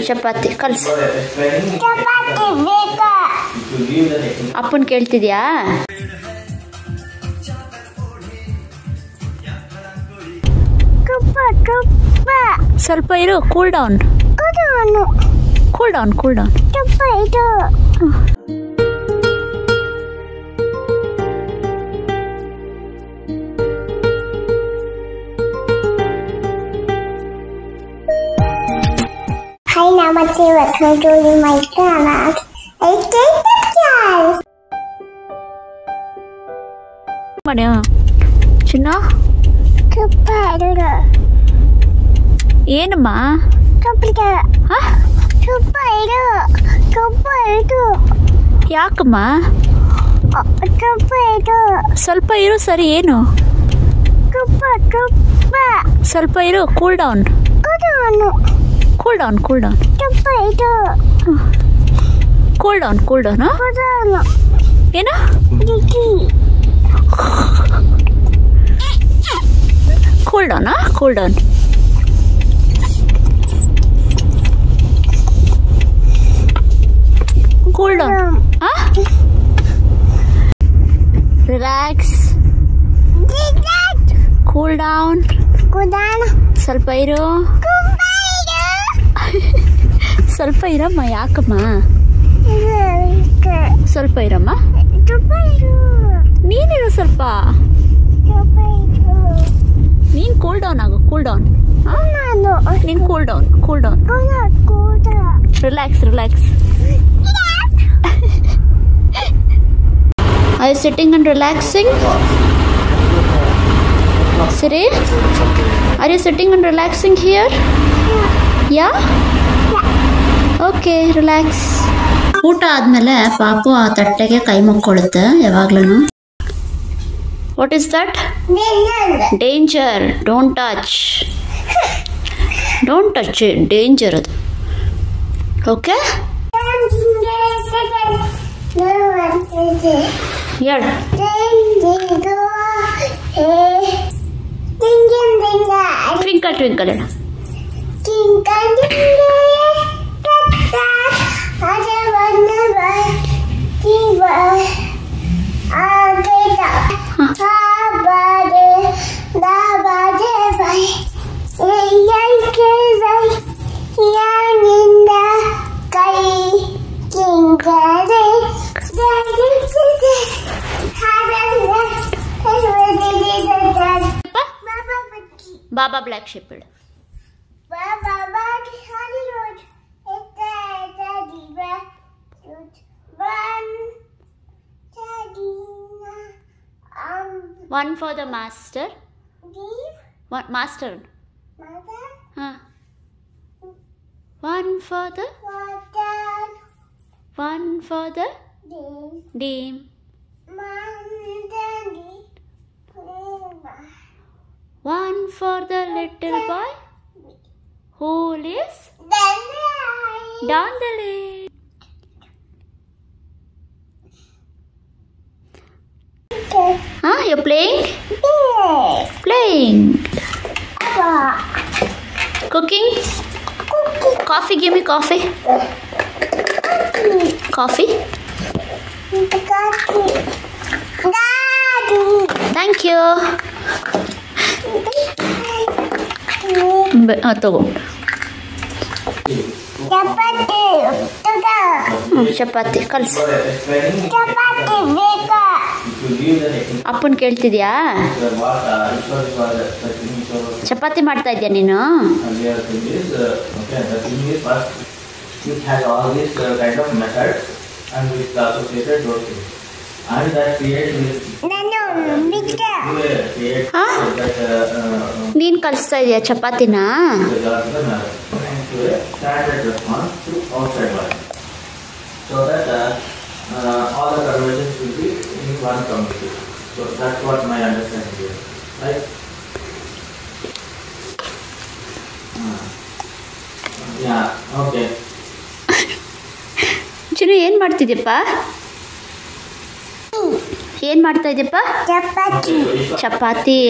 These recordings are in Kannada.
ಚಪಾತಿ ಕಲ್ಸು. ಅಪ್ಪನ್ ಕೇಳ್ತಿದ್ಯಾ? ಸ್ವಲ್ಪ ಇರು. Cool down. Hi, Namaste. Welcome to my channel. ಚಿನ್ನ ಏನಮ್ಮ? ಯಾಕಮ್ಮ? ಸ್ವಲ್ಪ ಇರು. ಸರಿ. ಏನು? ಸ್ವಲ್ಪ ಇರು. Cool down. ಏನು? Cool down. Relax. Cool down. ಸ್ವಲ್ಪ ಇರು. ಸ್ವಲ್ಪ ಇರಮ್ಮ. ಯಾಕಮ್ಮ? ಸ್ವಲ್ಪ ಇರಮ್ಮ. ನೀನಿರು ಸ್ವಲ್ಪ. ನೀನ್ ಕೂಲ್ ಡೌನ್ ಆಗು. ನೀನ್ cool down. Relax. Are you sitting and relaxing? Siri? Are you sitting and relaxing here? Yeah? Okay, relax. ಊಟ ಆದ್ಮೇಲೆ ಪಾಪು ಆ ತಟ್ಟೆಗೆ ಕೈ ಮುಕ್ಕೊಳ್ಳುತ್ತೆ ಯಾವಾಗ್ಲೂ. What is that? Danger. Don't touch it. Danger ಅದು. Okay? ಹೇಳು. ಟ್ವಿಂಕಲ್ ಹೇಳು. Baa black sheep. One for the master. Master. One for the dame. One for the little boy who lives down the lane. You're playing? Cooking? Coffee. Give me coffee. Thank you. ತಗೋ. ಚಪಾತಿ ಕಲ್ಸು. ಅಪ್ಪನ್ ಕೇಳ್ತಿದ್ಯಾ? ಚಪಾತಿ ಮಾಡ್ತಾ ಇದ್ಯಾ ನೀನು? ನೀನ್ ಕಲಿಸ್ತಾ ಇದೀಯ ಚಪಾತಿನ? ಚಿನ್ನು ಏನ್ ಮಾಡ್ತಿದ್ಯಪ್ಪ? ಏನ್ ಮಾಡ್ತಾ ಇದೀಯಪ್ಪ? ಚಪಾತಿ.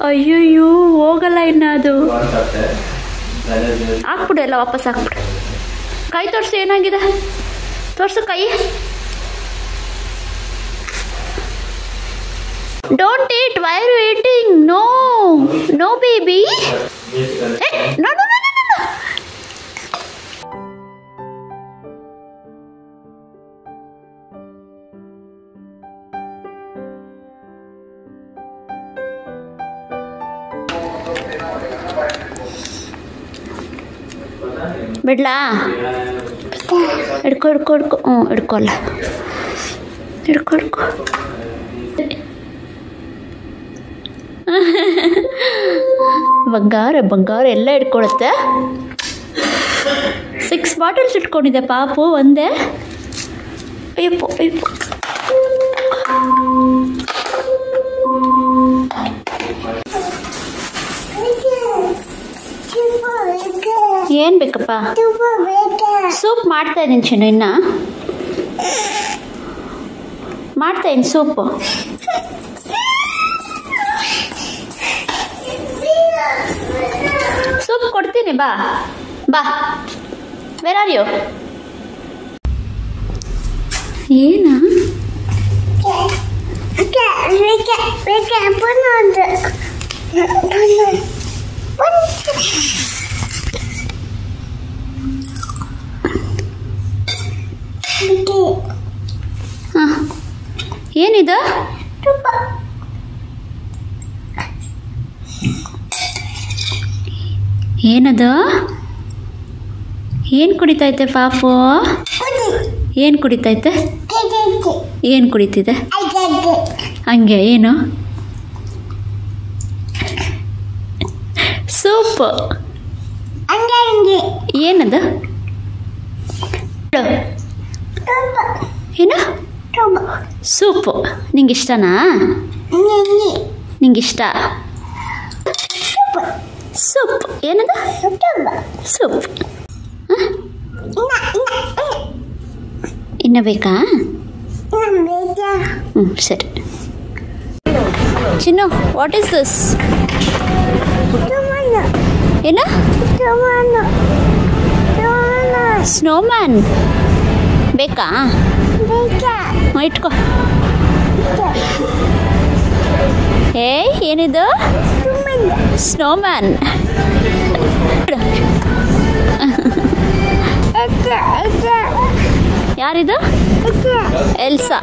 ಅಯ್ಯಯ್ಯೋ ಹೋಗಲ್ಲ ಇನ್ನು ಅದು. ಹಾಕ್ಬಿಡು ಎಲ್ಲ ವಾಪಸ್ ಹಾಕ್ಬಿಡು. ಕೈ ತೋರಿಸು ಏನಾಗಿದೆ, ತೋರಿಸು ಕೈ. Don't eat, why are you eating? No no baby, no no no no no. ಬಿಡ್ಲಾ? ಹಿಡ್ಕೊ ಹಿಡ್ಕೊ ಹಿಡ್ಕೊ. ಹ್ಞೂ ಹಿಡ್ಕೊಲ್ಲ, ಹಿಡ್ಕೊ ಹಿಡ್ಕೊ. ಬಂಗಾರ ಬಂಗಾರ ಎಲ್ಲ ಇಟ್ಕೊಳುತ್ತೆ. 6 ಬಾಟಲ್ಸ್ ಇಟ್ಕೊಂಡಿದೆ ಪಾಪು ಒಂದೇ. ಅಯ್ಯಪ್ಪ ಅಯ್ಯಪ್ಪ. ಏನು ಬೇಕಪ್ಪ? ಸೂಪ್ ಮಾಡ್ತಾ ಇದ್ದೀನಿ ಚಿನ್ನು, ಇನ್ನು ಮಾಡ್ತಾ ಇದ್ದೀನಿ ಸೂಪು. ಸೂಪ್ ಕೊಡ್ತೀನಿ, ಬಾ ಬಾ. Where are you? ಏನ ಹಾಂ ಏನಿದು? ಏನದು? ಏನು ಕುಡಿತೈತೆ ಪಾಪು? ಏನು ಕುಡಿತೈತೆ? ಏನು ಕುಡಿತಿದೆ ಹಂಗೆ? ಏನು ಸೂಪ್? ಏನದು? ಏನು ಸೂಪು? ನಿಂಗಿಷ್ಟನಾ? ನಿಂಗಿಷ್ಟ ಸೂಪ್? ಏನದು ಸೂಪ್? ಇನ್ನು ಬೇಕಾ? ಹ್ಞೂ ಸರಿ. ಚಿನ್ನು, ವಾಟ್ ಈಸ್ ದಿಸ್? ಏನು? ಸ್ನೋಮ್ಯಾನ್ ಬೇಕಾ? ಇಟ್ಕೋ. ಏಯ್ ಏನಿದು? ಸ್ನೋಮ್ಯಾನ್. ಯಾರಿದು? ಎಲ್ಸಾ.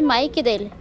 ಮೈಕ್ ಇದೆ ಇಲ್ಲಿ.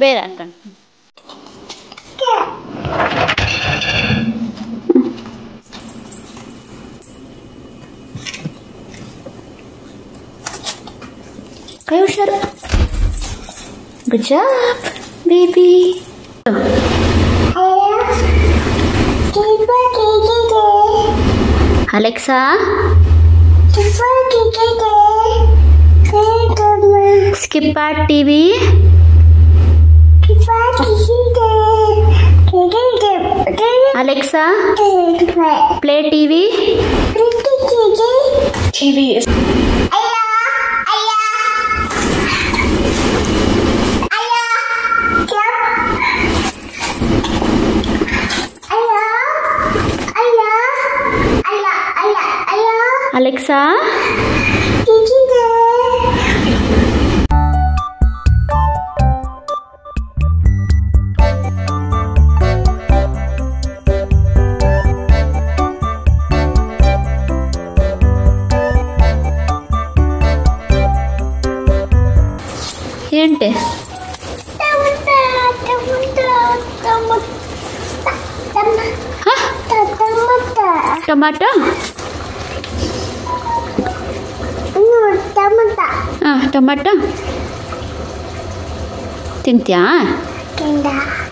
ಬೇರೆ ಅನ್ಕೊಂಡು ಕೈ ಹುಷಾರು. Good job baby. Alexa skip at TV. Alexa play TV. TV Alexa ఏంటి ಟೊಮಾಟೊ ಟೊಮಾಟೊ ತಿಂತ್ಯಾ?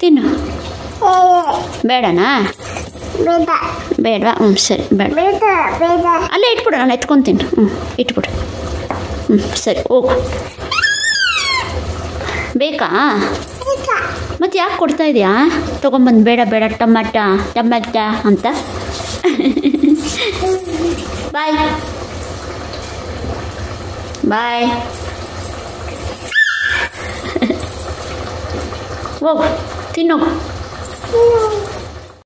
ತಿನ್ನು. ಬೇಡನಾ? ಬೇಡವಾ? ಸರಿ ಬೇಡ. ಅಲ್ಲೇ ಇಟ್ಬಿಡು, ನಾನು ಎತ್ಕೊತೀನಿ. ಇಟ್ಬಿಡು. ಸರಿ ಹೋಗು. ಬೇಕಾ? ಮತ್ತೆ ಯಾಕೆ ಕೊಡ್ತಾ ಇದೆಯಾ? ತೊಗೊಂಬಂದು ಬೇಡ ಬೇಡ ಟೊಮಾಟ ಅಂತ. ಬಾಯ್ ಬಾಯ್. ಹೋಗು ತಿನ್ನೋಗು.